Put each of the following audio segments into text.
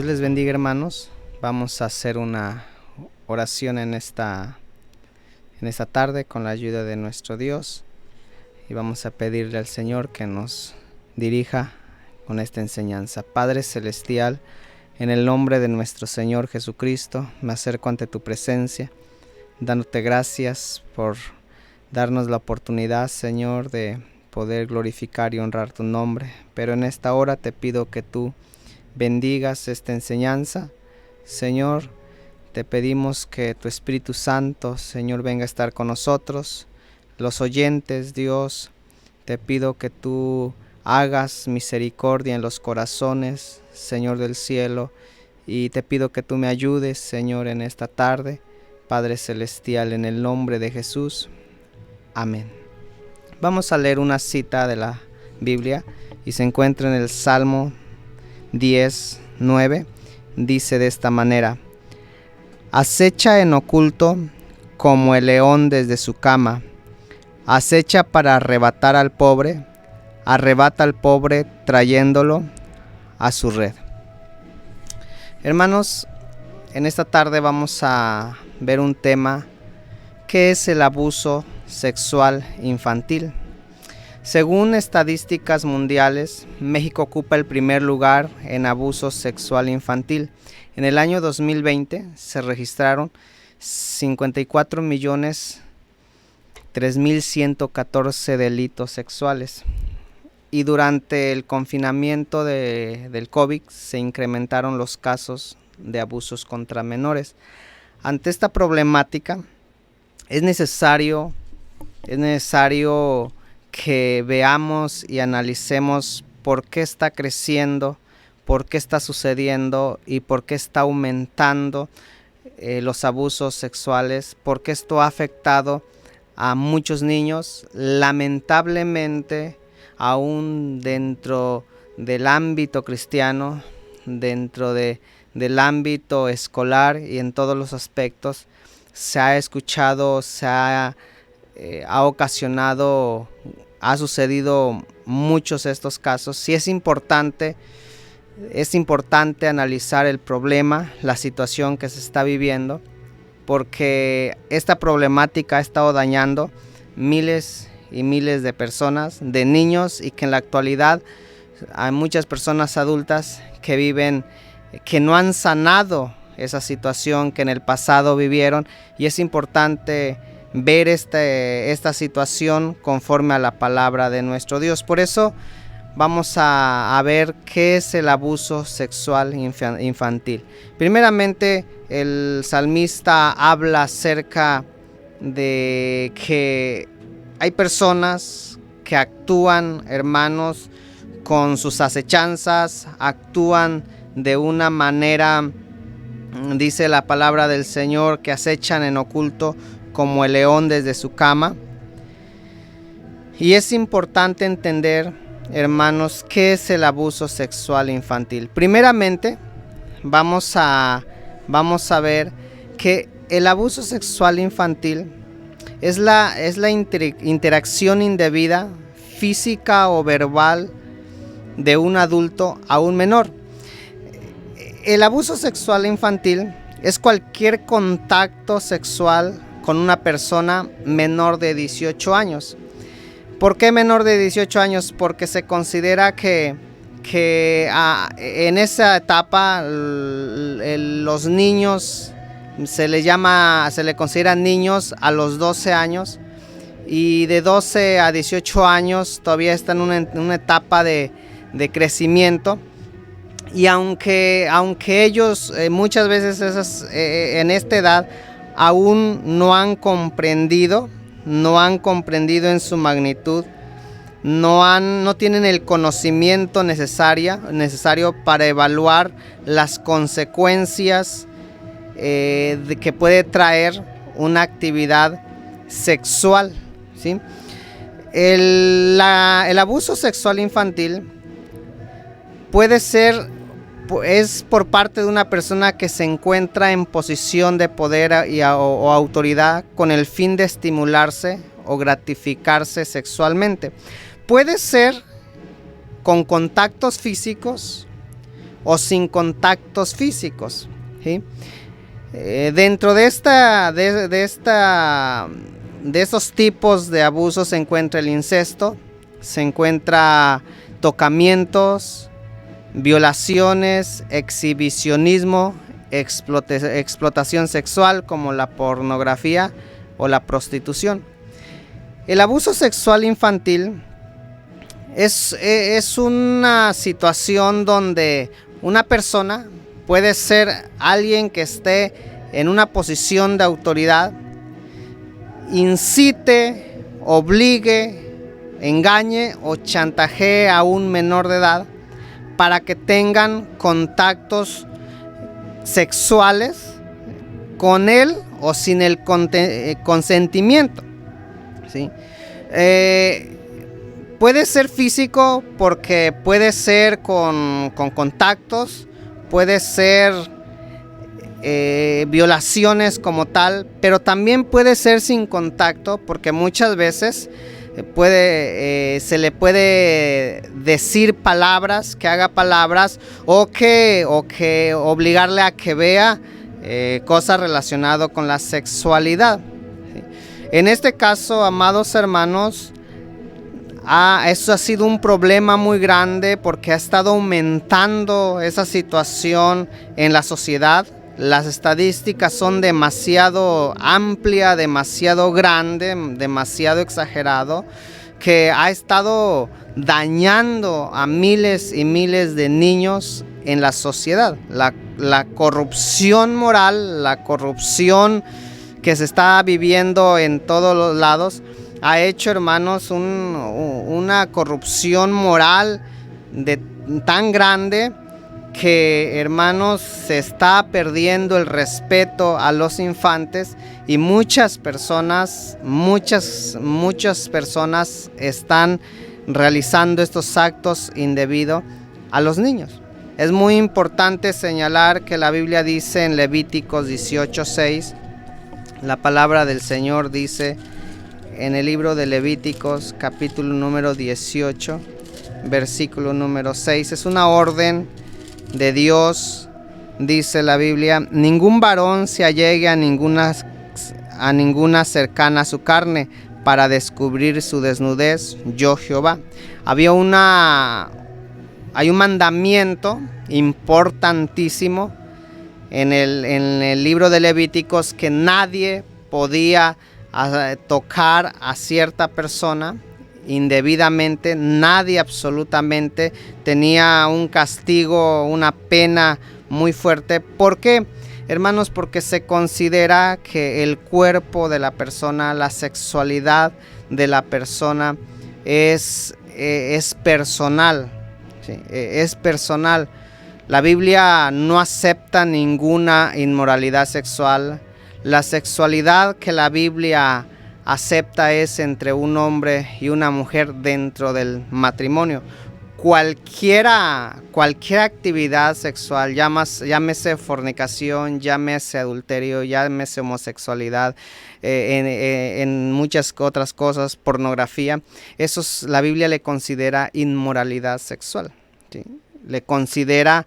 Dios les bendiga, hermanos. Vamos a hacer una oración en esta tarde con la ayuda de nuestro Dios y vamos a pedirle al Señor que nos dirija con esta enseñanza. Padre Celestial, en el nombre de nuestro Señor Jesucristo, me acerco ante tu presencia, dándote gracias por darnos la oportunidad, Señor, de poder glorificar y honrar tu nombre. Pero en esta hora te pido que tú bendigas esta enseñanza. Señor, te pedimos que tu Espíritu Santo, Señor, venga a estar con nosotros. Los oyentes, Dios, te pido que tú hagas misericordia en los corazones, Señor del cielo, y te pido que tú me ayudes, Señor, en esta tarde. Padre Celestial, en el nombre de Jesús. Amén. Vamos a leer una cita de la Biblia y se encuentra en el Salmo 10:9. Dice de esta manera: acecha en oculto como el león desde su cama, acecha para arrebatar al pobre, arrebata al pobre trayéndolo a su red. Hermanos, en esta tarde vamos a ver un tema que es el abuso sexual infantil. Según estadísticas mundiales, México ocupa el primer lugar en abuso sexual infantil. En el año 2020 se registraron 54.003.114 delitos sexuales. Y durante el confinamiento del COVID se incrementaron los casos de abusos contra menores. Ante esta problemática es necesario que veamos y analicemos por qué está creciendo, por qué está sucediendo y por qué está aumentando los abusos sexuales, por qué esto ha afectado a muchos niños. Lamentablemente, aún dentro del ámbito cristiano, dentro del ámbito escolar y en todos los aspectos, se ha escuchado, ha sucedido muchos de estos casos. Sí es importante analizar el problema, la situación que se está viviendo, porque esta problemática ha estado dañando miles y miles de personas, de niños, y que en la actualidad hay muchas personas adultas que no han sanado esa situación que en el pasado vivieron, y es importante ver esta situación conforme a la palabra de nuestro Dios. Por eso vamos a ver qué es el abuso sexual infantil. Primeramente, el salmista habla acerca de que hay personas que actúan, hermanos, con sus acechanzas, actúan de una manera, dice la palabra del Señor, que acechan en oculto como el león desde su cama. Y es importante entender, hermanos, qué es el abuso sexual infantil. Primeramente, vamos a ver que el abuso sexual infantil es la interacción indebida, física o verbal, de un adulto a un menor. El abuso sexual infantil es cualquier contacto sexual con una persona menor de 18 años. ¿Por qué menor de 18 años? Porque se considera que en esa etapa los niños se le considera niños a los 12 años, y de 12 a 18 años todavía están en una etapa de crecimiento. Y aunque ellos muchas veces en esta edad aún no han comprendido en su magnitud, no tienen el conocimiento necesario para evaluar las consecuencias que puede traer una actividad sexual, ¿sí? El abuso sexual infantil es por parte de una persona que se encuentra en posición de poder o autoridad con el fin de estimularse o gratificarse sexualmente. Puede ser con contactos físicos, o sin contactos físicos, ¿sí? Dentro de esos tipos de abusos se encuentra el incesto, se encuentra tocamientos, violaciones, exhibicionismo, explotación sexual como la pornografía o la prostitución. El abuso sexual infantil es una situación donde una persona puede ser alguien que esté en una posición de autoridad, incite, obligue, engañe o chantajee a un menor de edad para que tengan contactos sexuales con él o sin el consentimiento, ¿sí? Puede ser físico porque puede ser con contactos, puede ser violaciones como tal, pero también puede ser sin contacto porque muchas veces se le puede decir palabras, que haga palabras o que obligarle a que vea cosas relacionadas con la sexualidad. En este caso, amados hermanos, eso ha sido un problema muy grande porque ha estado aumentando esa situación en la sociedad. Las estadísticas son demasiado amplias, demasiado grandes, demasiado exagerado, que ha estado dañando a miles y miles de niños en la sociedad. La corrupción moral, la corrupción que se está viviendo en todos los lados, ha hecho, hermanos, una corrupción moral tan grande que, hermanos, se está perdiendo el respeto a los infantes y muchas personas están realizando estos actos indebidos a los niños. Es muy importante señalar que la Biblia dice en Levíticos 18:6, la palabra del Señor dice en el libro de Levíticos, capítulo número 18, versículo número 6, es una orden de Dios. Dice la Biblia: ningún varón se allegue a ninguna cercana a su carne para descubrir su desnudez, yo Jehová. Hay un mandamiento importantísimo en el libro de Levíticos, que nadie podía tocar a cierta persona indebidamente. Nadie absolutamente tenía un castigo, una pena muy fuerte. ¿Por qué, hermanos? Porque se considera que el cuerpo de la persona, la sexualidad de la persona es personal, ¿sí? Es personal. La Biblia no acepta ninguna inmoralidad sexual. La sexualidad que la Biblia acepta es entre un hombre y una mujer dentro del matrimonio. Cualquier actividad sexual, llámese fornicación, llámese adulterio, llámese homosexualidad, en muchas otras cosas, pornografía, la Biblia le considera inmoralidad sexual, ¿sí? Le considera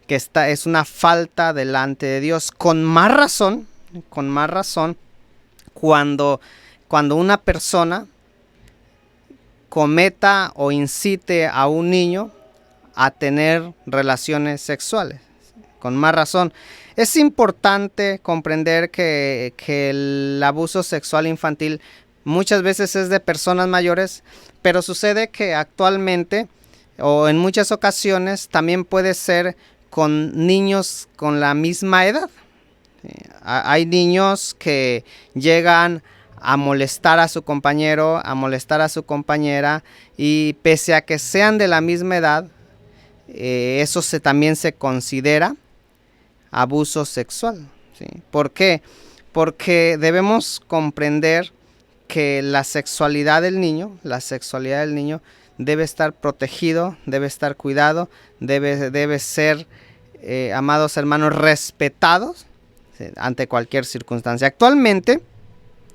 que esta es una falta delante de Dios. Con más razón, cuando una persona cometa o incite a un niño a tener relaciones sexuales. Con más razón. Es importante comprender que el abuso sexual infantil muchas veces es de personas mayores, pero sucede que actualmente o en muchas ocasiones también puede ser con niños con la misma edad. Hay niños que llegan a molestar a su compañero, a molestar a su compañera, y pese a que sean de la misma edad, eso también se considera abuso sexual, ¿sí? ¿Por qué? Porque debemos comprender que la sexualidad del niño debe estar protegido, debe estar cuidado, debe ser, amados hermanos, respetados, ¿sí?, ante cualquier circunstancia. Actualmente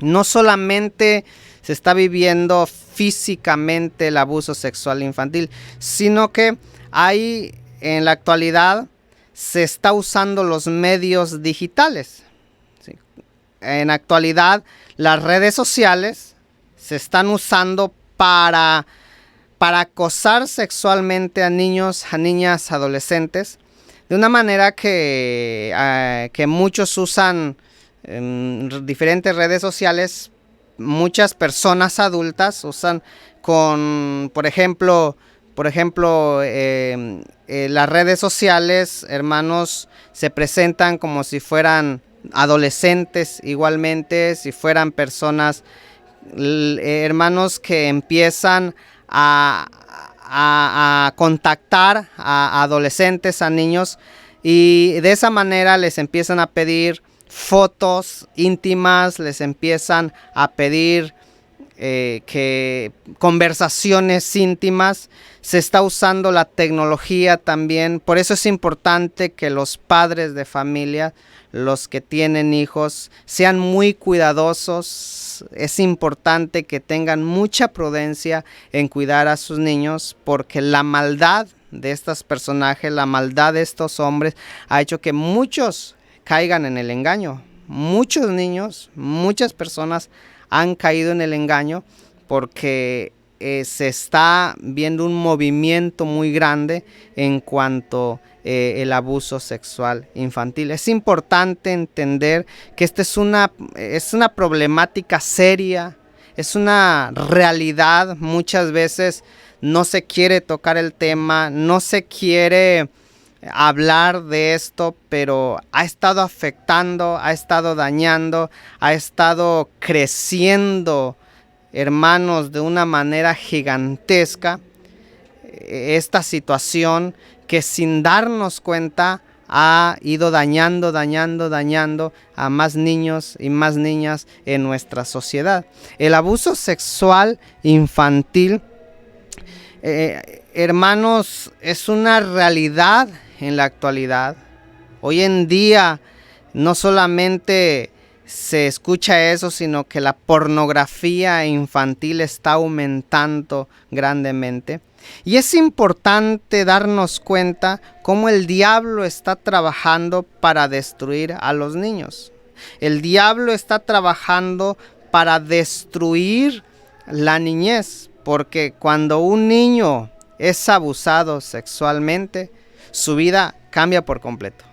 no solamente se está viviendo físicamente el abuso sexual infantil, sino que hay en la actualidad se está usando los medios digitales. ¿Sí? En la actualidad las redes sociales se están usando para acosar sexualmente a niños, a niñas, adolescentes, de una manera que muchos usan diferentes redes sociales. Muchas personas adultas usan por ejemplo, las redes sociales, hermanos, se presentan como si fueran adolescentes igualmente, si fueran personas, hermanos, que empiezan a contactar a adolescentes, a niños, y de esa manera les empiezan a pedir fotos íntimas, les empiezan a pedir conversaciones íntimas. Se está usando la tecnología también. Por eso es importante que los padres de familia, los que tienen hijos, sean muy cuidadosos. Es importante que tengan mucha prudencia en cuidar a sus niños, porque la maldad de estos personajes, la maldad de estos hombres, ha hecho que muchos caigan en el engaño. Muchos niños, muchas personas han caído en el engaño porque se está viendo un movimiento muy grande en cuanto el abuso sexual infantil. Es importante entender que esta es una problemática seria, es una realidad. Muchas veces no se quiere tocar el tema, no se quiere hablar de esto, pero ha estado afectando, ha estado dañando, ha estado creciendo, hermanos, de una manera gigantesca, esta situación que sin darnos cuenta ha ido dañando a más niños y más niñas en nuestra sociedad. El abuso sexual infantil, hermanos, es una realidad en la actualidad. Hoy en día no solamente se escucha eso, sino que la pornografía infantil está aumentando grandemente. Y es importante darnos cuenta cómo el diablo está trabajando para destruir a los niños. El diablo está trabajando para destruir la niñez, porque cuando un niño es abusado sexualmente, su vida cambia por completo.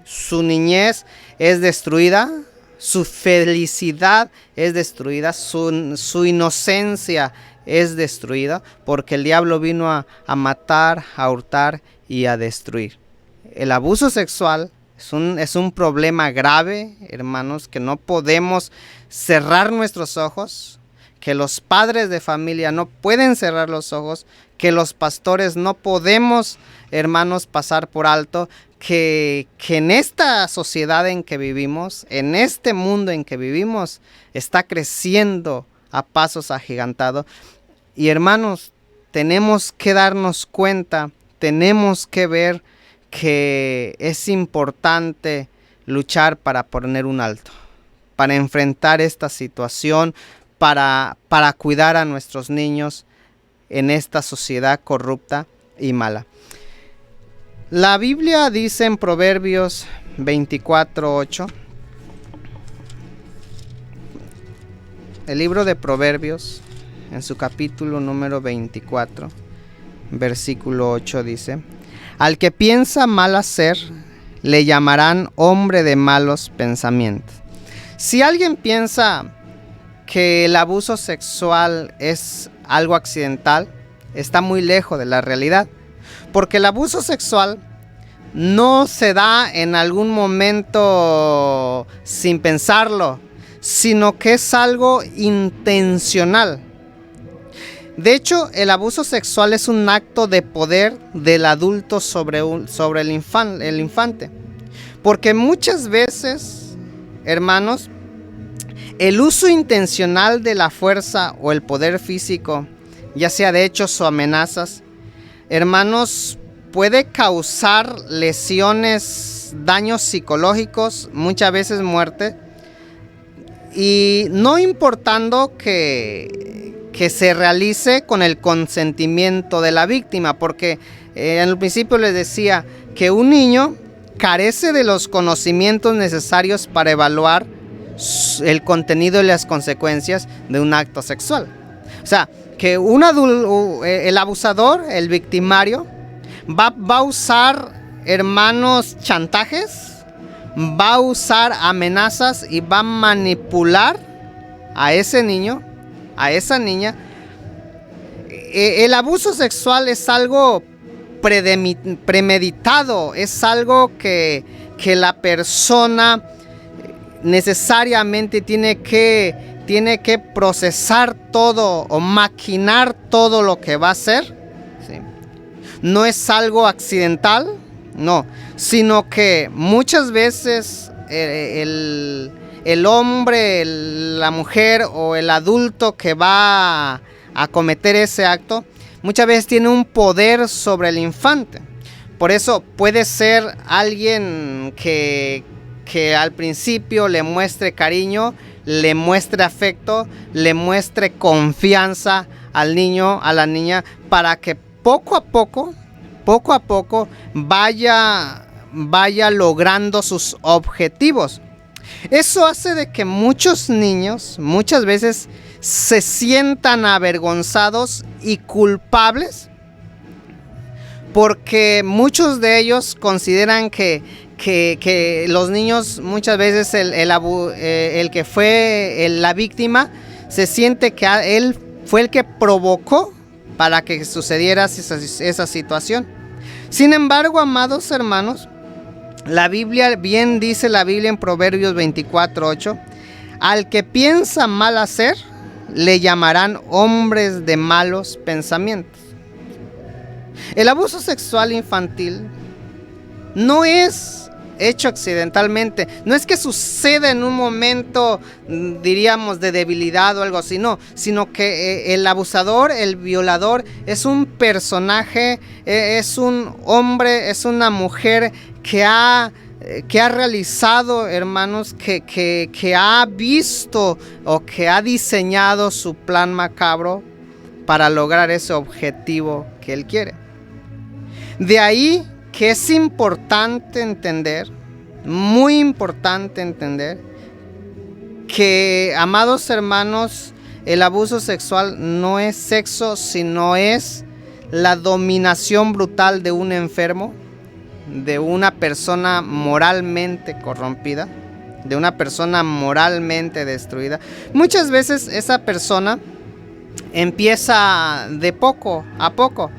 Su niñez es destruida, su felicidad es destruida, su inocencia es destruida, porque el diablo vino a matar, a hurtar y a destruir. El abuso sexual es un problema grave, hermanos, que no podemos cerrar nuestros ojos, que los padres de familia no pueden cerrar los ojos, que los pastores no podemos, hermanos, pasar por alto, que en esta sociedad en que vivimos, en este mundo en que vivimos, está creciendo a pasos agigantados. Y hermanos, tenemos que darnos cuenta, tenemos que ver que es importante luchar para poner un alto, para enfrentar esta situación, para cuidar a nuestros niños en esta sociedad corrupta y mala. La Biblia dice en Proverbios 24:8, el libro de Proverbios, en su capítulo número 24, versículo 8 dice: al que piensa mal hacer, le llamarán hombre de malos pensamientos. Si alguien piensa que el abuso sexual es algo accidental, está muy lejos de la realidad, porque el abuso sexual no se da en algún momento sin pensarlo, sino que es algo intencional. De hecho, el abuso sexual es un acto de poder del adulto sobre el infante, porque muchas veces, hermanos, el uso intencional de la fuerza o el poder físico, ya sea de hechos o amenazas, hermanos, puede causar lesiones, daños psicológicos, muchas veces muerte, y no importando que se realice con el consentimiento de la víctima, porque En el principio les decía que un niño carece de los conocimientos necesarios para evaluar el contenido y las consecuencias de un acto sexual. O sea, que el abusador, el victimario, va a usar, hermanos, chantajes, va a usar amenazas y va a manipular a ese niño, a esa niña. El abuso sexual es algo premeditado, es algo que la persona necesariamente tiene que procesar todo o maquinar todo lo que va a hacer, ¿sí? No es algo accidental, no, sino que muchas veces el hombre, la mujer o el adulto que va a cometer ese acto, muchas veces tiene un poder sobre el infante. Por eso puede ser alguien que al principio le muestre cariño, le muestre afecto, le muestre confianza al niño, a la niña, para que poco a poco vaya logrando sus objetivos. Eso hace de que muchos niños muchas veces se sientan avergonzados y culpables, porque muchos de ellos consideran que los niños, muchas veces el que fue la víctima, se siente que él fue el que provocó para que sucediera esa situación. Sin embargo, amados hermanos, la Biblia, bien dice la Biblia en Proverbios 24:8, al que piensa mal hacer, le llamarán hombres de malos pensamientos. El abuso sexual infantil no es hecho accidentalmente, no es que suceda en un momento, diríamos, de debilidad o algo así, no, sino que el abusador, el violador, es un personaje, es un hombre, es una mujer que ha realizado, hermanos, que ha visto o que ha diseñado su plan macabro para lograr ese objetivo que él quiere. De ahí que es importante entender, muy importante entender, que, amados hermanos, el abuso sexual no es sexo, sino es la dominación brutal de un enfermo, de una persona moralmente corrompida, de una persona moralmente destruida. Muchas veces esa persona empieza de poco a poco.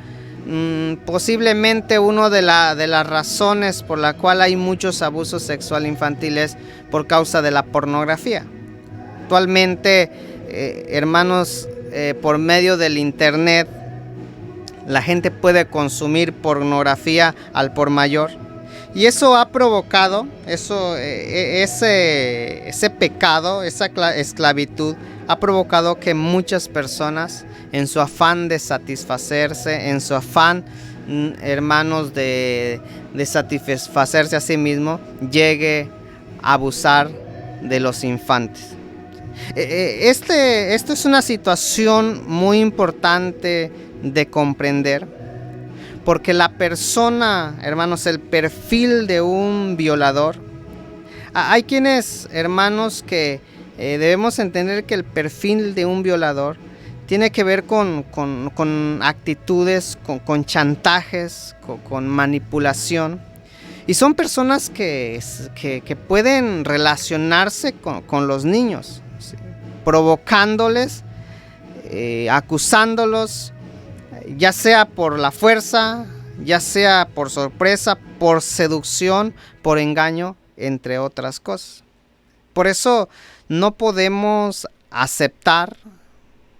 Posiblemente una de las razones por la cual hay muchos abusos sexuales infantiles por causa de la pornografía. Actualmente, hermanos, por medio del internet, la gente puede consumir pornografía al por mayor, y eso ha provocado, ese pecado, esa esclavitud, ha provocado que muchas personas, en su afán de satisfacerse, en su afán, hermanos, de satisfacerse a sí mismo, llegue a abusar de los infantes. Esto es una situación muy importante de comprender, porque la persona, hermanos, el perfil de un violador, hay quienes, hermanos, que debemos entender que el perfil de un violador tiene que ver con actitudes, con chantajes, con manipulación, y son personas que pueden relacionarse con los niños, ¿sí? Provocándoles, acusándolos, ya sea por la fuerza, ya sea por sorpresa, por seducción, por engaño, entre otras cosas. Por eso no podemos aceptar,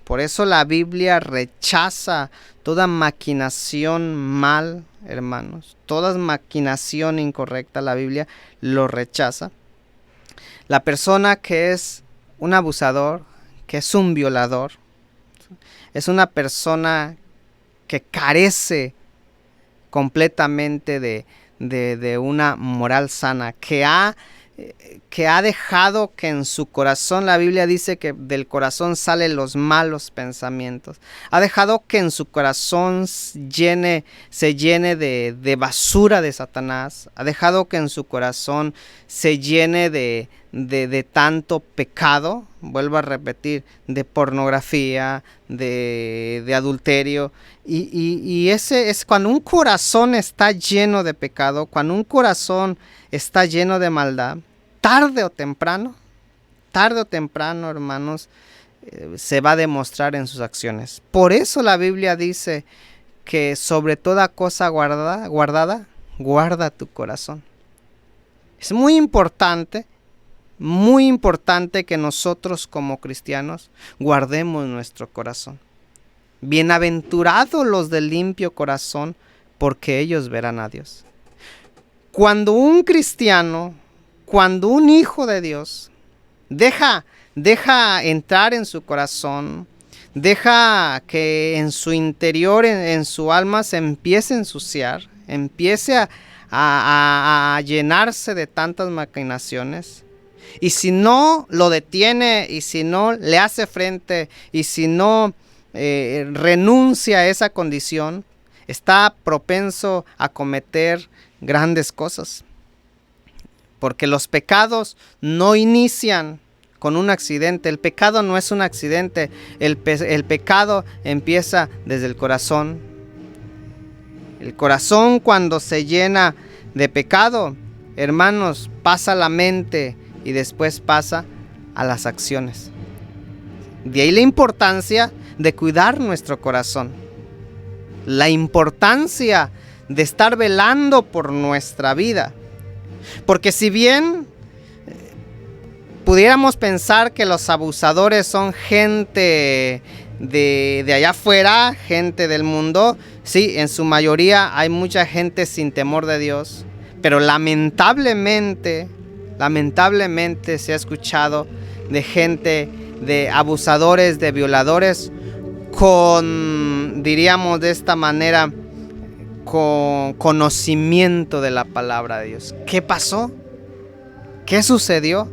por eso la Biblia rechaza toda maquinación mal, hermanos, toda maquinación incorrecta, la Biblia lo rechaza. La persona que es un abusador, que es un violador, es una persona que carece completamente de una moral sana, que ha que ha dejado que en su corazón, la Biblia dice que del corazón salen los malos pensamientos, ha dejado que en su corazón se llene de basura de Satanás, ha dejado que en su corazón se llene de tanto pecado, vuelvo a repetir, de pornografía, de adulterio, y ese es cuando un corazón está lleno de pecado, cuando un corazón está lleno de maldad, tarde o temprano, hermanos, se va a demostrar en sus acciones. Por eso la Biblia dice que sobre toda cosa guardada, guarda tu corazón. Es muy importante que nosotros como cristianos guardemos nuestro corazón. Bienaventurados los de limpio corazón, porque ellos verán a Dios. Cuando un cristiano, cuando un hijo de Dios deja entrar en su corazón, deja que en su interior, en su alma se empiece a ensuciar, empiece a llenarse de tantas maquinaciones, y si no lo detiene, y si no le hace frente, y si no renuncia a esa condición, está propenso a cometer grandes cosas. Porque los pecados no inician con un accidente. El pecado no es un accidente. El pecado empieza desde el corazón. El corazón, cuando se llena de pecado, hermanos, pasa a la mente y después pasa a las acciones. De ahí la importancia de cuidar nuestro corazón. La importancia de estar velando por nuestra vida. Porque si bien pudiéramos pensar que los abusadores son gente de allá afuera, gente del mundo, sí, en su mayoría hay mucha gente sin temor de Dios, pero lamentablemente se ha escuchado de gente, de abusadores, de violadores, con, diríamos de esta manera, con conocimiento de la palabra de Dios. ¿Qué pasó? ¿Qué sucedió?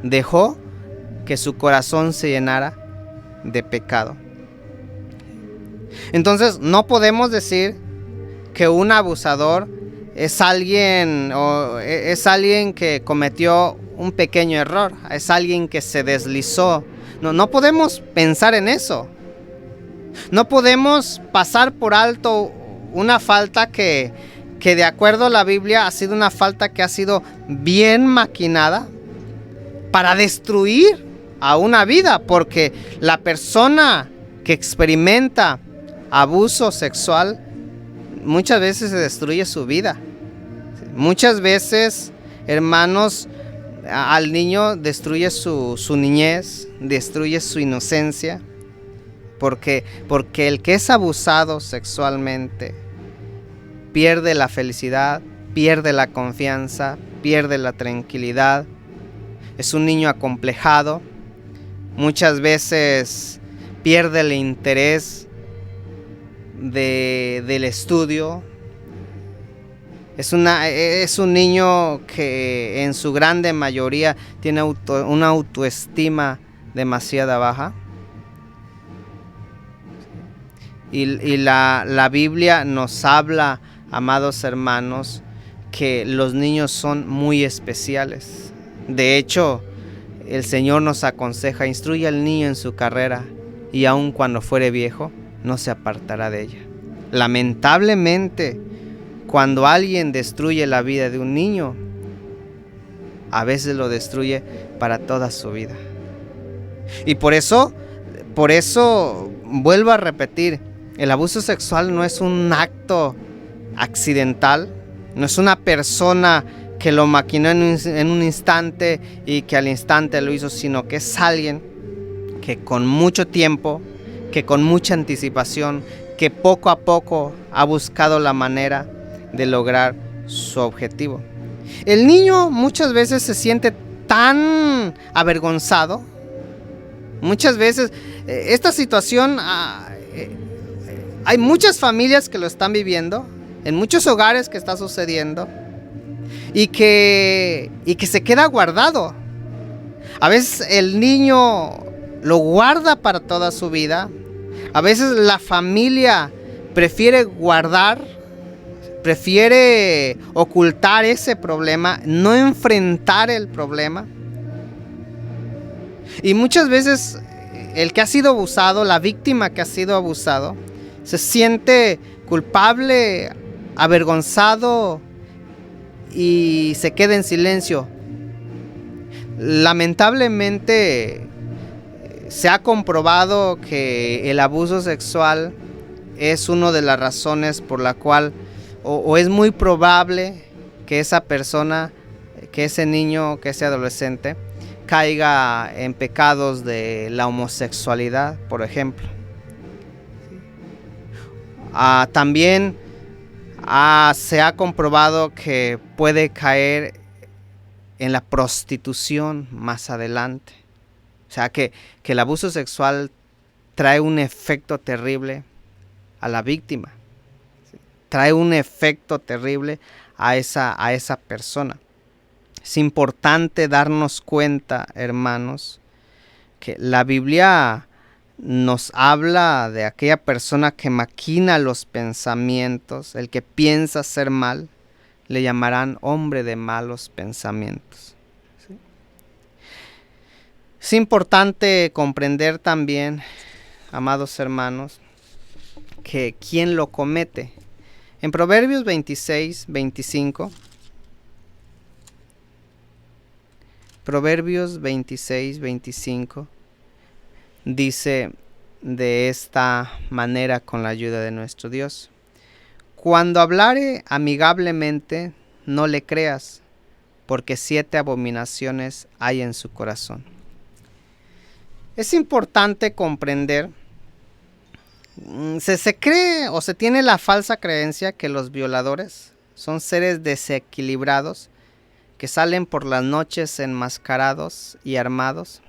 Dejó que su corazón se llenara de pecado. Entonces no podemos decir que un abusador es alguien que cometió un pequeño error, es alguien que se deslizó. No podemos pensar en eso. No podemos pasar por alto una falta que de acuerdo a la Biblia ha sido una falta que ha sido bien maquinada para destruir a una vida, porque la persona que experimenta abuso sexual muchas veces se destruye su vida. Muchas veces, hermanos, al niño destruye su niñez, destruye su inocencia, porque el que es abusado sexualmente pierde la felicidad, pierde la confianza, pierde la tranquilidad. Es un niño acomplejado. Muchas veces pierde el interés del estudio. Es un niño que en su grande mayoría tiene una autoestima demasiado baja. Y la Biblia nos habla, amados hermanos, que los niños son muy especiales. De hecho, el Señor nos aconseja: instruye al niño en su carrera, y aun cuando fuere viejo, no se apartará de ella. Lamentablemente, cuando alguien destruye la vida de un niño, a veces lo destruye para toda su vida. Y por eso vuelvo a repetir, el abuso sexual no es un acto accidental, no es una persona que lo maquinó en un instante y que al instante lo hizo, sino que es alguien que con mucho tiempo, que con mucha anticipación, que poco a poco ha buscado la manera de lograr su objetivo. El niño muchas veces se siente tan avergonzado. Muchas veces esta situación, hay muchas familias que lo están viviendo, en muchos hogares que está sucediendo. y que se queda guardado. A veces el niño lo guarda para toda su vida. A veces la familia prefiere prefiere ocultar ese problema, no enfrentar el problema. Y muchas veces el que ha sido abusado, la víctima que ha sido abusado, se siente culpable, avergonzado y se queda en silencio. Lamentablemente se ha comprobado que el abuso sexual es una de las razones por la cual o es muy probable que esa persona, que ese niño, que ese adolescente caiga en pecados de la homosexualidad, por ejemplo. También se ha comprobado que puede caer en la prostitución más adelante. O sea que el abuso sexual trae un efecto terrible a la víctima. Trae un efecto terrible a esa persona. Es importante darnos cuenta, hermanos, que la Biblia nos habla de aquella persona que maquina los pensamientos, el que piensa hacer mal, le llamarán hombre de malos pensamientos. ¿Sí? Es importante comprender también, amados hermanos, que quién lo comete. En Proverbios 26, 25, Proverbios 26, 25, dice de esta manera con la ayuda de nuestro Dios: cuando hablare amigablemente, no le creas, porque 7 abominaciones hay en su corazón. Es importante comprender, se cree o se tiene la falsa creencia que los violadores son seres desequilibrados que salen por las noches enmascarados y armados.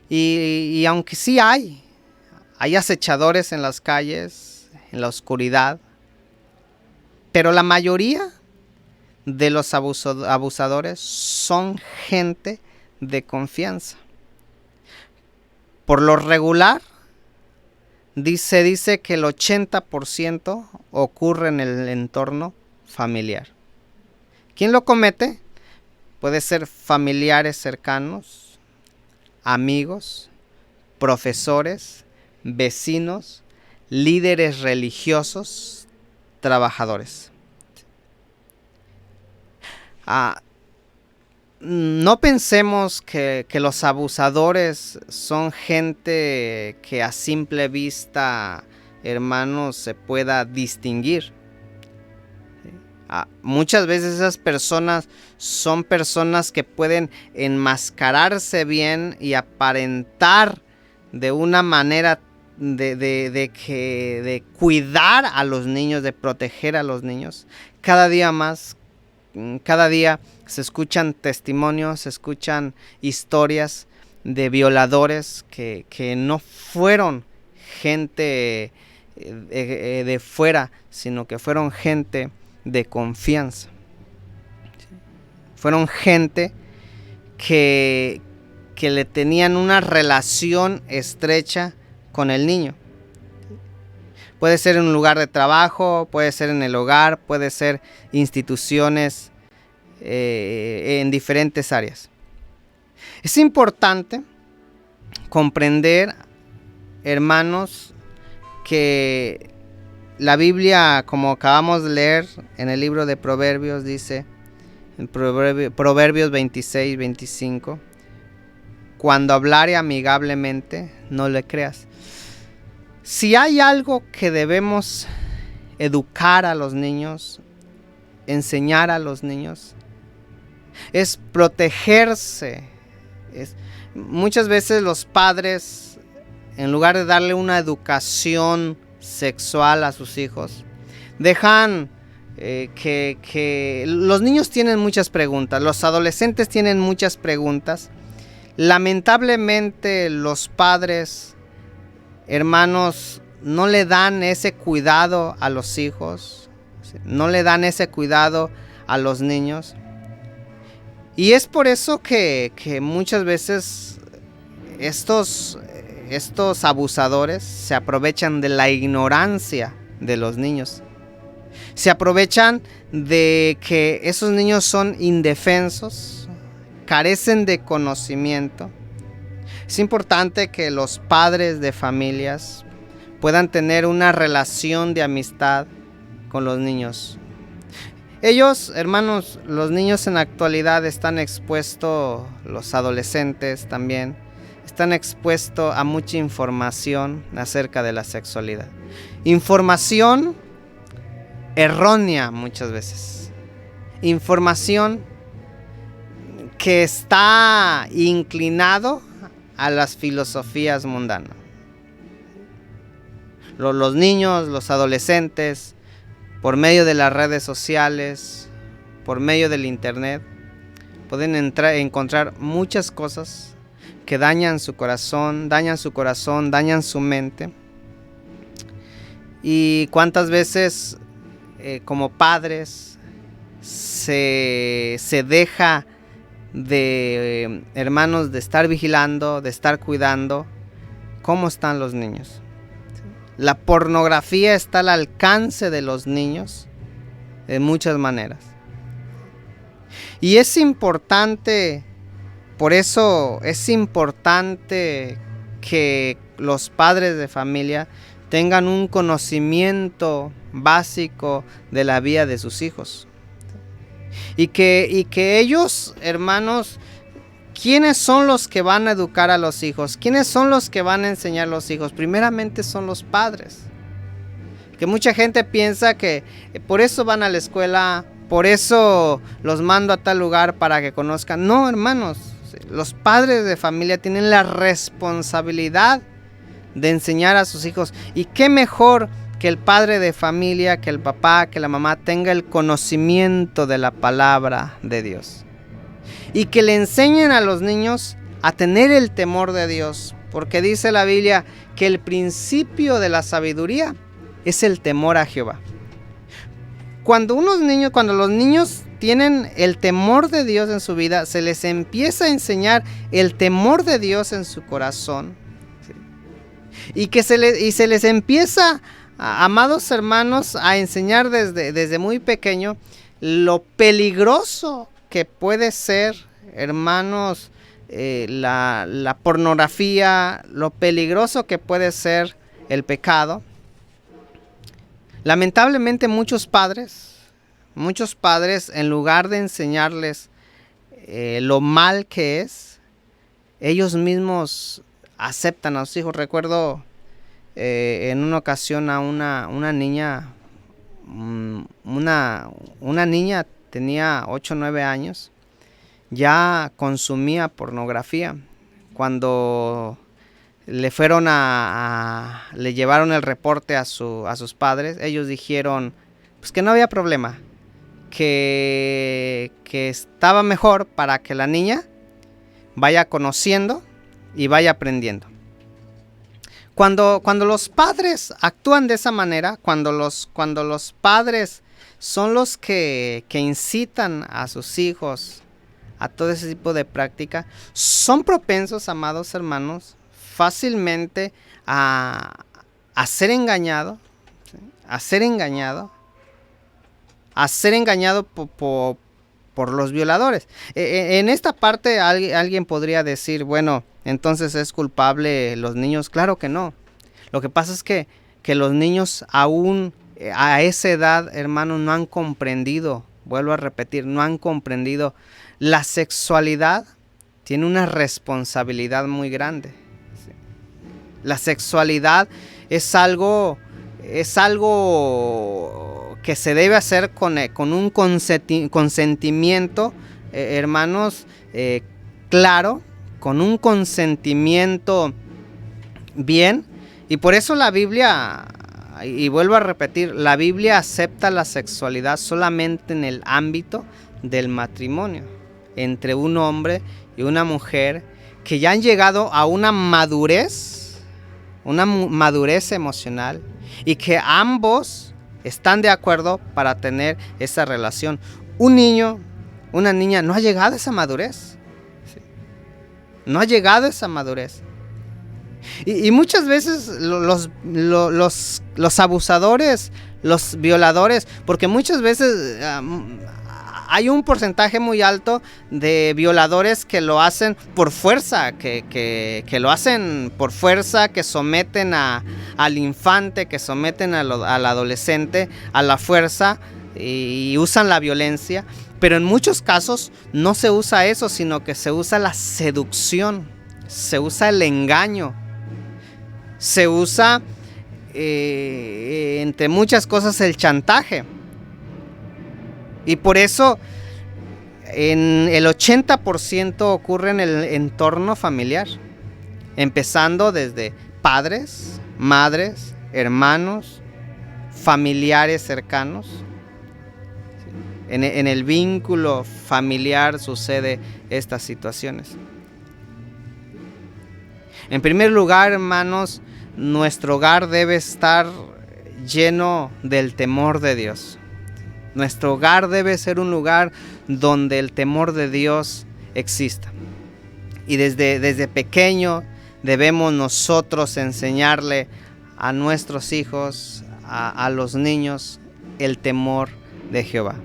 Y aunque sí hay acechadores en las calles, en la oscuridad, pero la mayoría de los abusadores son gente de confianza. Por lo regular, dice que el 80% ocurre en el entorno familiar. ¿Quién lo comete? Puede ser familiares cercanos, amigos, profesores, vecinos, líderes religiosos, trabajadores. No pensemos que los abusadores son gente que a simple vista, hermanos, se pueda distinguir. Muchas veces esas personas son personas que pueden enmascararse bien y aparentar de una manera de cuidar a los niños, de proteger a los niños. Cada día se escuchan testimonios, se escuchan historias de violadores que no fueron gente de fuera, sino que fueron gente de confianza. Fueron gente que le tenían una relación estrecha con el niño. Puede ser en un lugar de trabajo, puede ser en el hogar, puede ser instituciones en diferentes áreas. Es importante comprender, hermanos, que la Biblia, como acabamos de leer en el libro de Proverbios, dice en Proverbios 26, 25, cuando hablare amigablemente, no le creas. Si hay algo que debemos educar a los niños, enseñar a los niños, es protegerse. Muchas veces los padres, en lugar de darle una educación sexual a sus hijos, dejan que los niños tienen muchas preguntas, los adolescentes tienen muchas preguntas. Lamentablemente los padres, hermanos, no le dan ese cuidado a los hijos, no le dan ese cuidado a los niños. Y es por eso que muchas veces estos abusadores se aprovechan de la ignorancia de los niños. Se aprovechan de que esos niños son indefensos, carecen de conocimiento. Es importante que los padres de familias puedan tener una relación de amistad con los niños. Ellos, hermanos, los niños en la actualidad están expuestos, los adolescentes también, están expuestos a mucha información acerca de la sexualidad. Información errónea muchas veces. Información que está inclinado a las filosofías mundanas. Los niños, los adolescentes, por medio de las redes sociales, por medio del internet, pueden encontrar muchas cosas que dañan su corazón, dañan su mente. Y cuántas veces como padres se deja de hermanos de estar vigilando, de estar cuidando cómo están los niños. La pornografía está al alcance de los niños de muchas maneras. Y es importante, por eso es importante que los padres de familia tengan un conocimiento básico de la vida de sus hijos. Y que ellos, hermanos, ¿quiénes son los que van a educar a los hijos? ¿Quiénes son los que van a enseñar a los hijos? Primeramente son los padres. Que mucha gente piensa que por eso van a la escuela, por eso los mando a tal lugar para que conozcan. No, hermanos, los padres de familia tienen la responsabilidad de enseñar a sus hijos. Y qué mejor que el padre de familia, que el papá, que la mamá tenga el conocimiento de la palabra de Dios. Y que le enseñen a los niños a tener el temor de Dios. Porque dice la Biblia que el principio de la sabiduría es el temor a Jehová. Cuando los niños tienen el temor de Dios en su vida, se les empieza a enseñar el temor de Dios en su corazón. ¿Sí? Y se les empieza, amados hermanos, a enseñar desde muy pequeño lo peligroso que puede ser, hermanos, la pornografía, lo peligroso que puede ser el pecado. Lamentablemente muchos padres, en lugar de enseñarles lo mal que es, ellos mismos aceptan a sus hijos. Recuerdo en una ocasión a una niña, una niña tenía 8 o 9 años, ya consumía pornografía. Cuando le llevaron el reporte a sus padres, ellos dijeron pues que no había problema, que estaba mejor para que la niña vaya conociendo y vaya aprendiendo. Cuando los padres actúan de esa manera, cuando los padres son los que incitan a sus hijos a todo ese tipo de práctica, son propensos, amados hermanos, fácilmente a ser engañado, ¿sí? a ser engañado por los violadores. En esta parte alguien podría decir, bueno, entonces es culpable los niños. Claro que no. Lo que pasa es que los niños aún a esa edad, hermanos, no han comprendido, vuelvo a repetir, no han comprendido la sexualidad. Tiene una responsabilidad muy grande. ¿Sí? La sexualidad es algo que se debe hacer con un consentimiento, hermanos, claro, con un consentimiento bien. Y por eso la Biblia, y vuelvo a repetir, la Biblia acepta la sexualidad solamente en el ámbito del matrimonio, entre un hombre y una mujer que ya han llegado a una madurez emocional, y que ambos están de acuerdo para tener esa relación. Un niño una niña no ha llegado a esa madurez. ¿Sí? No ha llegado a esa madurez. Y muchas veces los abusadores, los violadores, porque muchas veces hay un porcentaje muy alto de violadores que lo hacen por fuerza, que lo hacen por fuerza, que someten al infante, que someten al adolescente a la fuerza y usan la violencia. Pero en muchos casos no se usa eso, sino que se usa la seducción, se usa el engaño. Se usa, entre muchas cosas, el chantaje. Y por eso en el 80% ocurre en el entorno familiar. Empezando desde padres, madres, hermanos, familiares cercanos. En el vínculo familiar sucede estas situaciones. En primer lugar, hermanos, nuestro hogar debe estar lleno del temor de Dios. Nuestro hogar debe ser un lugar donde el temor de Dios exista. Y desde pequeño debemos nosotros enseñarle a nuestros hijos, a los niños, el temor de Jehová.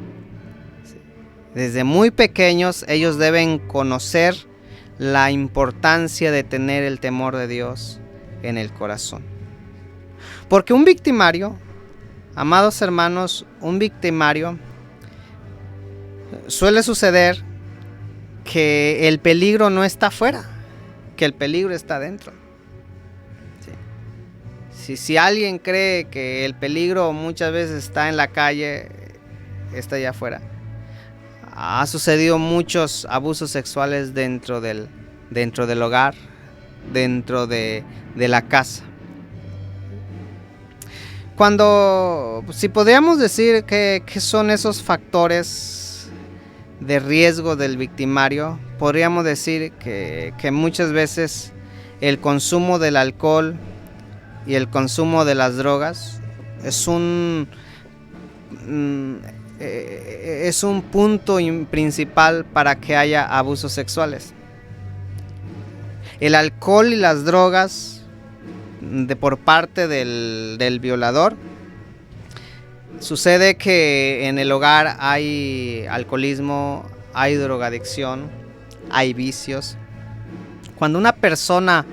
Desde muy pequeños ellos deben conocer la importancia de tener el temor de Dios en el corazón. Porque un victimario, amados hermanos, un victimario suele suceder que el peligro no está afuera, que el peligro está dentro. Sí. Si alguien cree que el peligro muchas veces está en la calle, está allá afuera. Ha sucedido muchos abusos sexuales dentro del hogar, dentro de la casa. Si podríamos decir que son esos factores de riesgo del victimario, podríamos decir que muchas veces el consumo del alcohol y el consumo de las drogas es un punto principal para que haya abusos sexuales. El alcohol y las drogas por parte del violador, sucede que en el hogar hay alcoholismo, hay drogadicción, hay vicios. Cuando una persona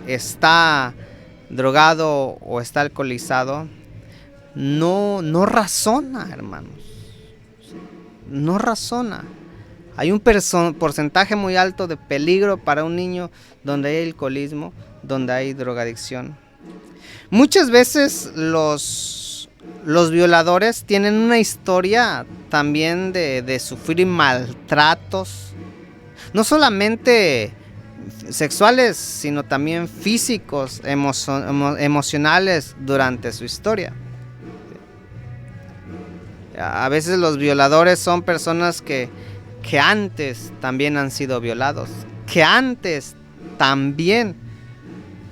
está drogado o está alcoholizado, no razona, hermanos. No razona. Hay un porcentaje muy alto de peligro para un niño donde hay alcoholismo, donde hay drogadicción. Muchas veces los violadores tienen una historia también de sufrir maltratos, no solamente sexuales, sino también físicos, emocionales durante su historia. A veces los violadores son personas que antes también han sido violados, que antes también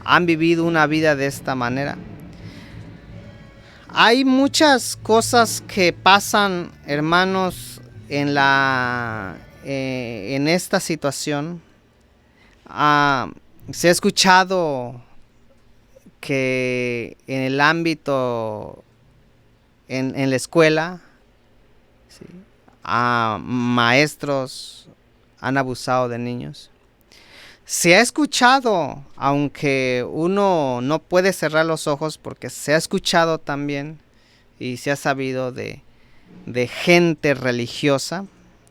han vivido una vida de esta manera. Hay muchas cosas que pasan, hermanos, en esta situación. Se ha escuchado que en el ámbito, en la escuela, ¿sí?, maestros han abusado de niños. Se ha escuchado, aunque uno no puede cerrar los ojos, porque se ha escuchado también y se ha sabido de gente religiosa,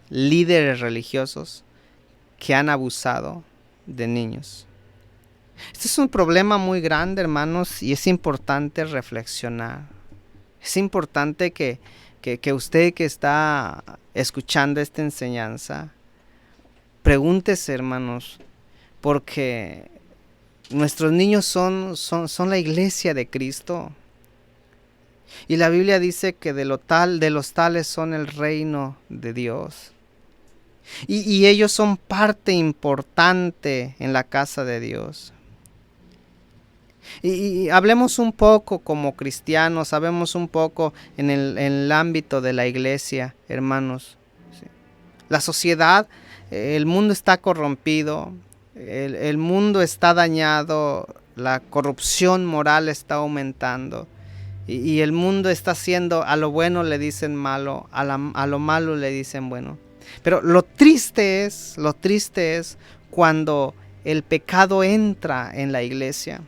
líderes religiosos que han abusado de niños. Este es un problema muy grande, hermanos, y es importante reflexionar. Es importante que usted que está escuchando esta enseñanza, pregúntese, hermanos, porque nuestros niños son la iglesia de Cristo. Y la Biblia dice que de los tales son el reino de Dios. Y ellos son parte importante en la casa de Dios. Y hablemos un poco como cristianos, hablemos un poco en el ámbito de la iglesia, hermanos. ¿Sí? La sociedad, el mundo está corrompido, el mundo está dañado, la corrupción moral está aumentando. Y el mundo está haciendo, a lo bueno le dicen malo, a lo malo le dicen bueno. Pero lo triste es cuando el pecado entra en la iglesia.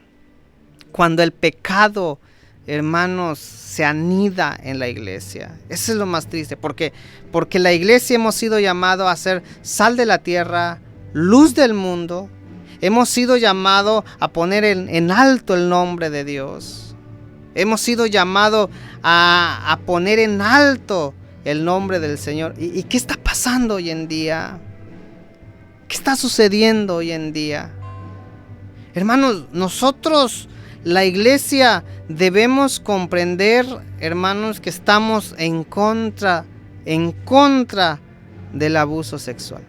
Cuando el pecado, hermanos, se anida en la iglesia. Eso es lo más triste, porque la iglesia hemos sido llamados a ser sal de la tierra, luz del mundo. Hemos sido llamados a poner en alto el nombre de Dios. Hemos sido llamados a poner en alto el nombre del Señor. ¿Y qué está pasando hoy en día? ¿Qué está sucediendo hoy en día? Hermanos, nosotros, la iglesia, debemos comprender, hermanos, que estamos en contra del abuso sexual.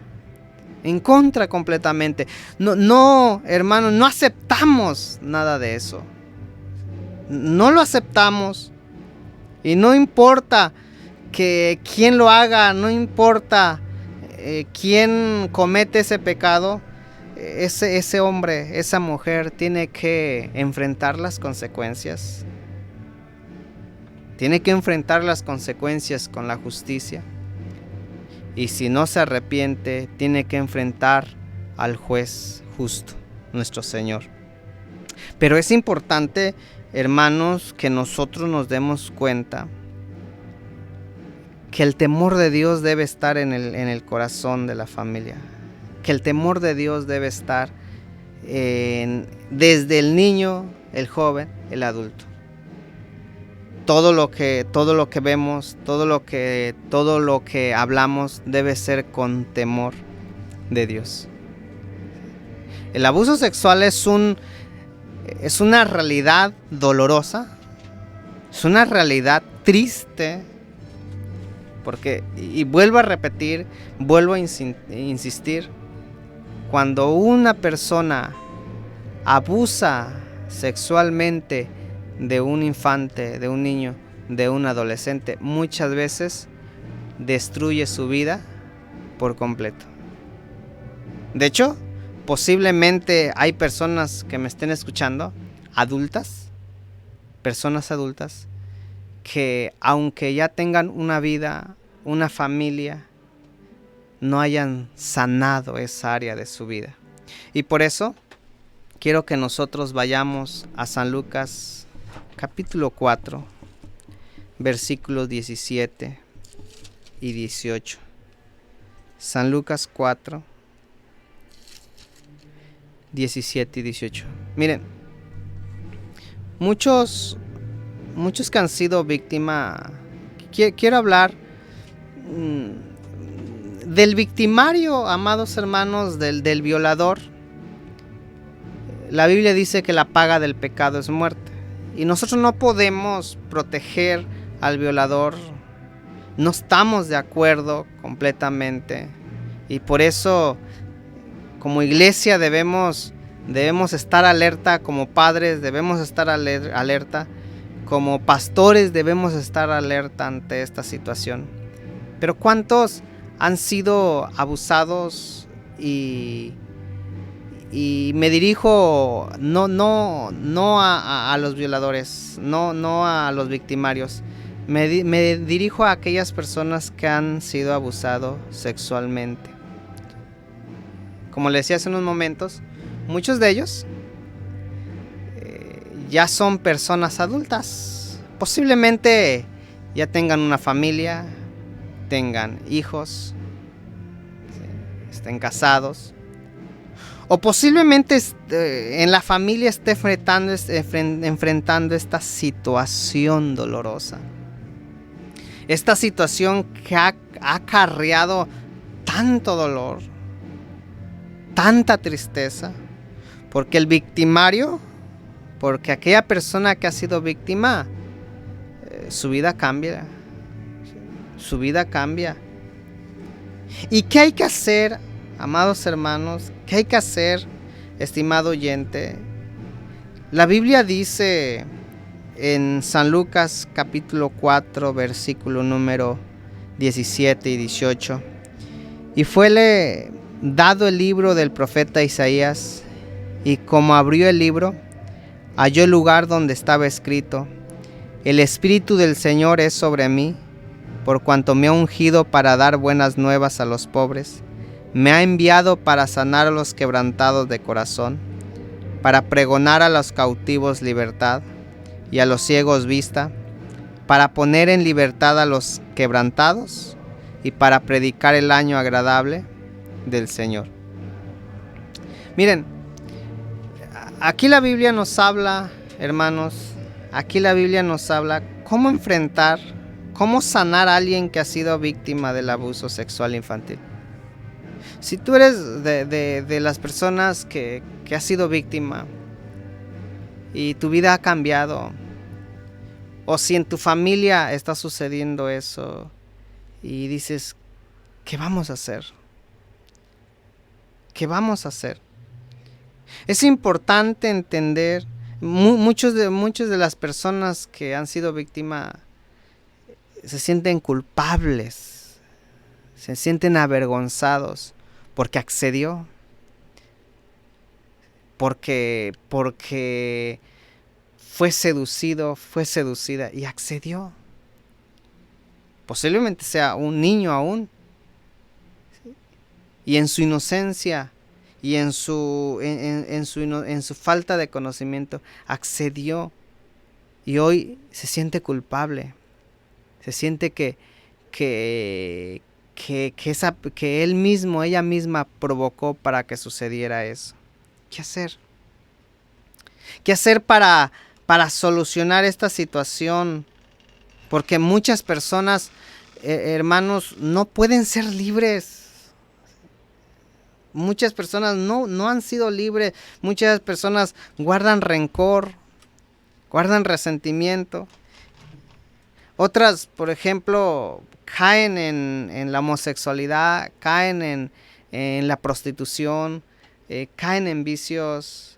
En contra completamente. No, hermanos, no aceptamos nada de eso. No lo aceptamos. Y no importa que quién lo haga, no importa quién comete ese pecado, ese hombre, esa mujer tiene que enfrentar las consecuencias. Tiene que enfrentar las consecuencias con la justicia. Y si no se arrepiente, tiene que enfrentar al juez justo, nuestro Señor. Pero es importante, hermanos, que nosotros nos demos cuenta que el temor de Dios debe estar en el corazón de la familia. Que el temor de Dios debe estar desde el niño, el joven, el adulto. Todo lo que vemos, todo lo que hablamos debe ser con temor de Dios. El abuso sexual es una realidad dolorosa, es una realidad triste, porque, y vuelvo a repetir, vuelvo a insistir, cuando una persona abusa sexualmente de un infante, de un niño, de un adolescente, muchas veces destruye su vida por completo. De hecho, posiblemente hay personas que me estén escuchando, personas adultas, que aunque ya tengan una vida, una familia, no hayan sanado esa área de su vida. Y por eso quiero que nosotros vayamos a San Lucas capítulo 4, versículos 17 y 18. San Lucas 4, 17 y 18. Miren, muchos que han sido víctimas, quiero hablar del victimario, amados hermanos, del violador. La Biblia dice que la paga del pecado es muerte. Y nosotros no podemos proteger al violador. No estamos de acuerdo completamente. Y por eso, como iglesia, debemos estar alerta. Como padres debemos estar alerta. Como pastores debemos estar alerta ante esta situación. Pero ¿cuántos han sido abusados? Y me dirijo no a los violadores, no a los victimarios. Me dirijo a aquellas personas que han sido abusados sexualmente. Como les decía hace unos momentos, muchos de ellos ya son personas adultas. Posiblemente ya tengan una familia, tengan hijos, estén casados. O posiblemente en la familia esté enfrentando esta situación dolorosa. Esta situación que ha acarreado tanto dolor, tanta tristeza. Porque el victimario, porque aquella persona que ha sido víctima, su vida cambia. Su vida cambia. ¿Y qué hay que hacer, amados hermanos? ¿Qué hay que hacer, estimado oyente? La Biblia dice en San Lucas capítulo 4 versículo número 17 y 18: y fuele dado el libro del profeta Isaías, y como abrió el libro, halló el lugar donde estaba escrito: el Espíritu del Señor es sobre mí, por cuanto me ha ungido para dar buenas nuevas a los pobres, me ha enviado para sanar a los quebrantados de corazón, para pregonar a los cautivos libertad y a los ciegos vista, para poner en libertad a los quebrantados y para predicar el año agradable del Señor. Miren, aquí la Biblia nos habla, hermanos, aquí la Biblia nos habla cómo enfrentar, cómo sanar a alguien que ha sido víctima del abuso sexual infantil. Si tú eres de las personas que has sido víctima y tu vida ha cambiado, o si en tu familia está sucediendo eso y dices, ¿qué vamos a hacer? ¿Qué vamos a hacer? Es importante entender, muchos de las personas que han sido víctimas se sienten culpables, se sienten avergonzados porque accedió, porque fue seducido, fue seducida y accedió. Posiblemente sea un niño aún, y en su inocencia y en su falta de conocimiento accedió, y hoy se siente culpable, se siente que él mismo, ella misma provocó para que sucediera eso. ¿Qué hacer? ¿Qué hacer para solucionar esta situación? Porque muchas personas, hermanos, no pueden ser libres. Muchas personas no han sido libres. Muchas personas guardan rencor, guardan resentimiento. Otras, por ejemplo, caen en la homosexualidad, caen en la prostitución, caen en vicios.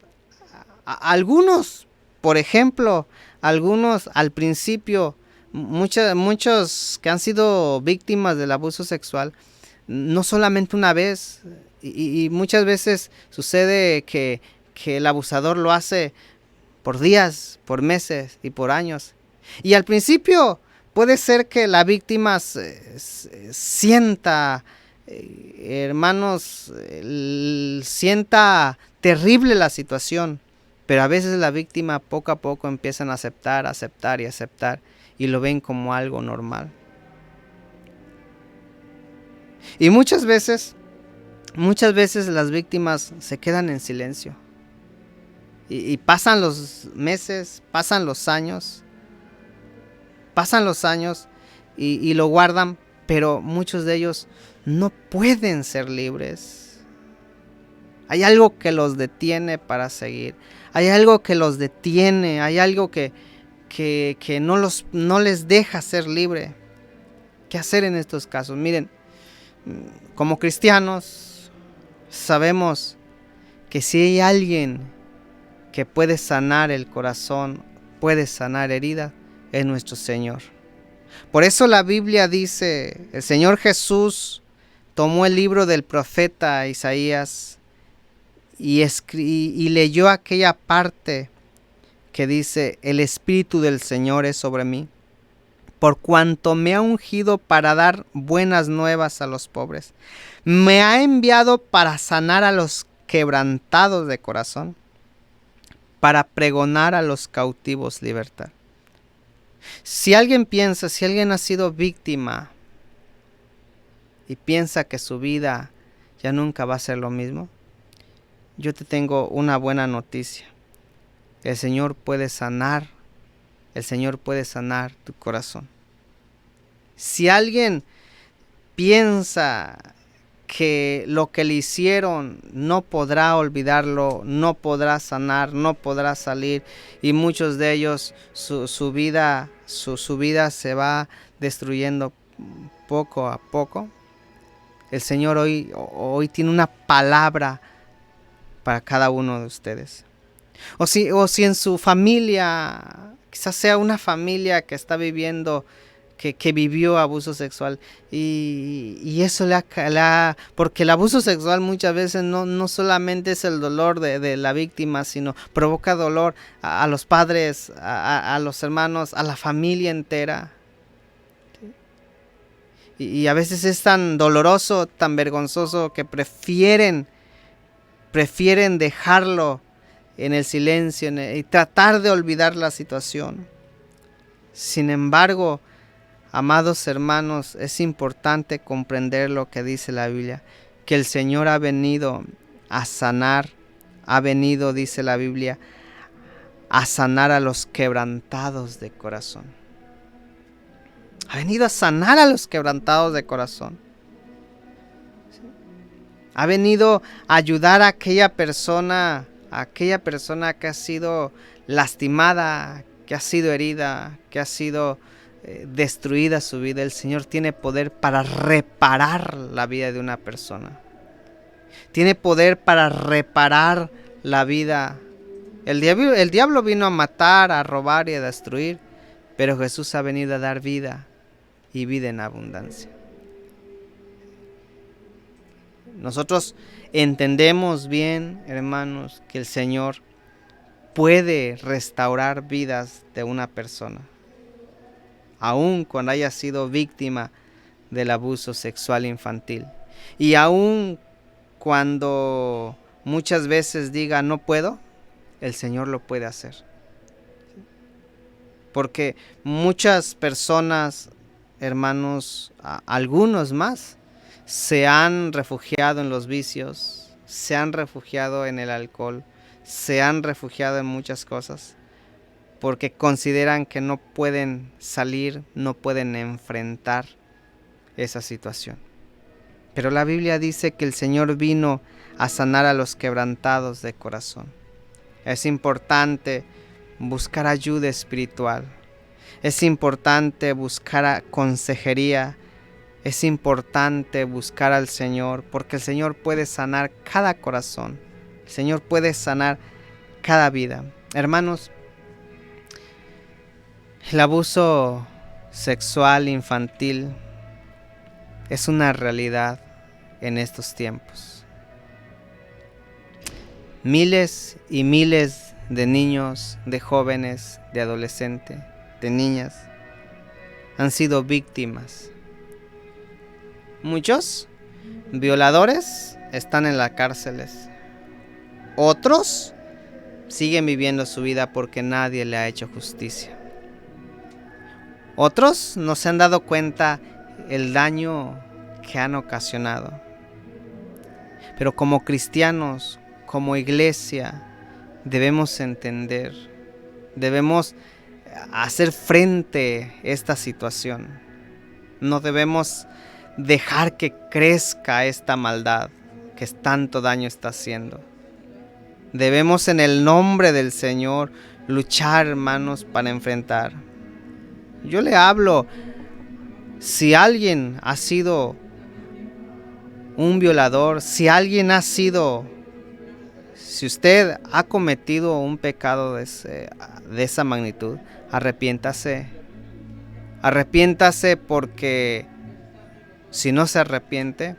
Algunos, por ejemplo, algunos al principio, muchos que han sido víctimas del abuso sexual, no solamente una vez, y muchas veces sucede que el abusador lo hace por días, por meses y por años. Y al principio puede ser que la víctima sienta, hermanos, sienta terrible la situación, pero a veces la víctima poco a poco empiezan a aceptar y lo ven como algo normal. Y muchas veces las víctimas se quedan en silencio. Y pasan los meses, pasan los años y lo guardan, pero muchos de ellos no pueden ser libres. Hay algo que los detiene para seguir. Hay algo que los detiene, hay algo que no les deja ser libre. ¿Qué hacer en estos casos? Miren, como cristianos sabemos que si hay alguien que puede sanar el corazón, puede sanar heridas, es nuestro Señor. Por eso la Biblia dice, el Señor Jesús tomó el libro del profeta Isaías y leyó aquella parte que dice: el Espíritu del Señor es sobre mí, por cuanto me ha ungido para dar buenas nuevas a los pobres. Me ha enviado para sanar a los quebrantados de corazón, para pregonar a los cautivos libertad. Si alguien ha sido víctima y piensa que su vida ya nunca va a ser lo mismo, yo te tengo una buena noticia. El Señor puede sanar tu corazón. Si alguien piensa que lo que le hicieron no podrá olvidarlo, no podrá sanar, no podrá salir, y muchos de ellos su vida se va destruyendo poco a poco, el Señor hoy tiene una palabra para cada uno de ustedes. O si en su familia, quizás sea una familia que está viviendo, que vivió abuso sexual, y eso porque el abuso sexual muchas veces no solamente es el dolor de la víctima, sino provoca dolor a los padres, a los hermanos, a la familia entera. Y a veces es tan doloroso, tan vergonzoso, que prefieren dejarlo en el silencio y tratar de olvidar la situación. Sin embargo, amados hermanos, es importante comprender lo que dice la Biblia, que el Señor ha venido a sanar, ha venido, dice la Biblia, a sanar a los quebrantados de corazón. Ha venido a sanar a los quebrantados de corazón. Ha venido a ayudar a aquella persona que ha sido lastimada, que ha sido herida, que ha sido destruida su vida. El Señor tiene poder para reparar la vida de una persona. Tiene poder para reparar la vida. El diablo vino a matar, a robar y a destruir, pero Jesús ha venido a dar vida y vida en abundancia. Nosotros entendemos bien, hermanos, que el Señor puede restaurar vidas de una persona, aun cuando haya sido víctima del abuso sexual infantil. Y aun cuando muchas veces diga no puedo, el Señor lo puede hacer. Porque muchas personas, hermanos, algunos más, se han refugiado en los vicios, se han refugiado en el alcohol, se han refugiado en muchas cosas, porque consideran que no pueden salir, no pueden enfrentar esa situación. Pero la Biblia dice que el Señor vino a sanar a los quebrantados de corazón. Es importante buscar ayuda espiritual. Es importante buscar consejería. Es importante buscar al Señor, porque el Señor puede sanar cada corazón. El Señor puede sanar cada vida. Hermanos, el abuso sexual infantil es una realidad en estos tiempos. Miles y miles de niños, de jóvenes, de adolescentes, de niñas han sido víctimas. Muchos violadores están en las cárceles. Otros siguen viviendo su vida porque nadie le ha hecho justicia. Otros no se han dado cuenta el daño que han ocasionado. Pero como cristianos, como iglesia, debemos entender, debemos hacer frente a esta situación. No debemos dejar que crezca esta maldad que tanto daño está haciendo. Debemos en el nombre del Señor luchar, hermanos, para enfrentar. Yo le hablo, si alguien ha sido un violador, si usted ha cometido un pecado de esa magnitud, arrepiéntase. Arrepiéntase, porque si no se arrepiente,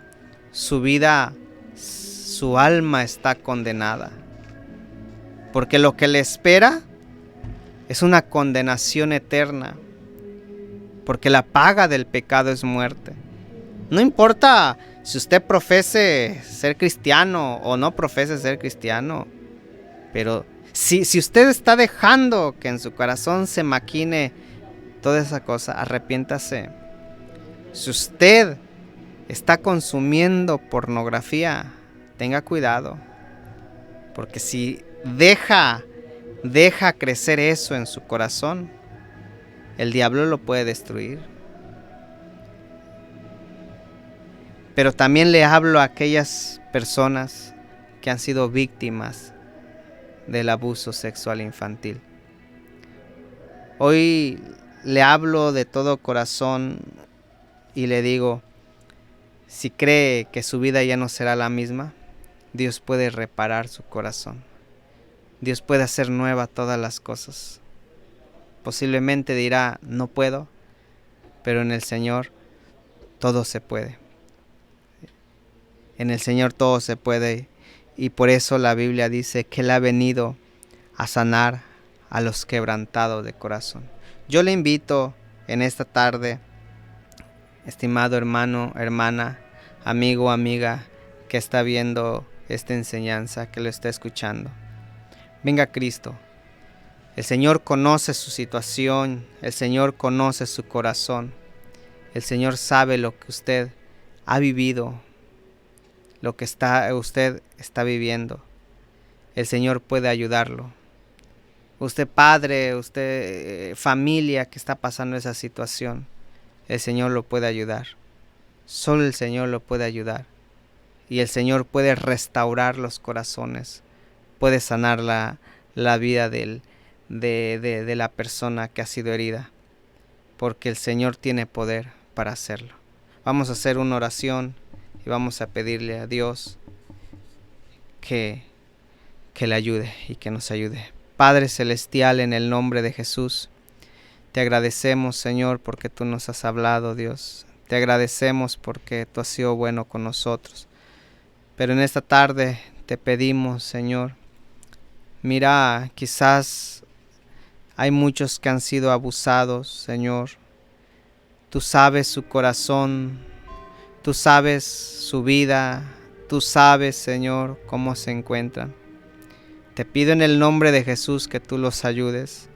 su vida, su alma está condenada. Porque lo que le espera es una condenación eterna. Porque la paga del pecado es muerte. No importa si usted profese ser cristiano o no profese ser cristiano, pero si usted está dejando que en su corazón se maquine toda esa cosa, arrepiéntase. Si usted está consumiendo pornografía, tenga cuidado, porque si deja crecer eso en su corazón, el diablo lo puede destruir. Pero también le hablo a aquellas personas que han sido víctimas del abuso sexual infantil. Hoy le hablo de todo corazón y le digo, si cree que su vida ya no será la misma, Dios puede reparar su corazón. Dios puede hacer nueva todas las cosas. Posiblemente dirá, no puedo, pero en el Señor todo se puede. En el Señor todo se puede, y por eso la Biblia dice que Él ha venido a sanar a los quebrantados de corazón. Yo le invito en esta tarde, estimado hermano, hermana, amigo, amiga, que está viendo esta enseñanza, que lo está escuchando. Venga a Cristo. El Señor conoce su situación, el Señor conoce su corazón. El Señor sabe lo que usted ha vivido, lo que usted está viviendo. El Señor puede ayudarlo. Usted padre, usted familia que está pasando esa situación, el Señor lo puede ayudar. Solo el Señor lo puede ayudar. Y el Señor puede restaurar los corazones, puede sanar la vida de la persona que ha sido herida, porque el Señor tiene poder para hacerlo. Vamos a hacer una oración y vamos a pedirle a Dios que le ayude y que nos ayude. Padre Celestial, en el nombre de Jesús, te agradecemos, Señor, porque tú nos has hablado, Dios. Te agradecemos porque tú has sido bueno con nosotros. Pero en esta tarde te pedimos, Señor, mira, quizás hay muchos que han sido abusados, Señor. Tú sabes su corazón, tú sabes su vida, tú sabes, Señor, cómo se encuentran. Te pido en el nombre de Jesús que tú los ayudes.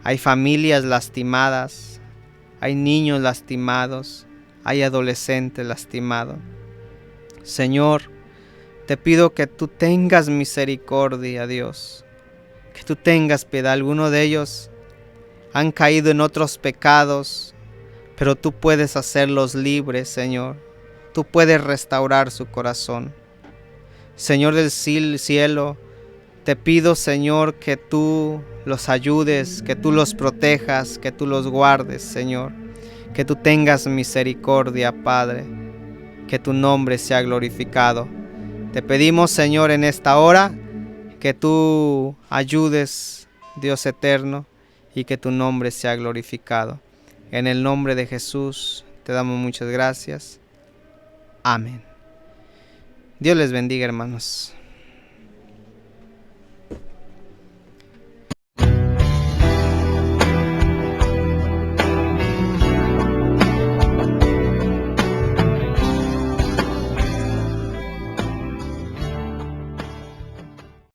Hay familias lastimadas, hay niños lastimados, hay adolescentes lastimados. Señor, te pido que tú tengas misericordia, Dios, que tú tengas piedad. Algunos de ellos han caído en otros pecados, pero tú puedes hacerlos libres, Señor. Tú puedes restaurar su corazón. Señor del cielo, te pido, Señor, que tú los ayudes, que tú los protejas, que tú los guardes, Señor. Que tú tengas misericordia, Padre. Que tu nombre sea glorificado. Te pedimos, Señor, en esta hora, que tú ayudes, Dios eterno, y que tu nombre sea glorificado. En el nombre de Jesús te damos muchas gracias. Amén. Dios les bendiga, hermanos.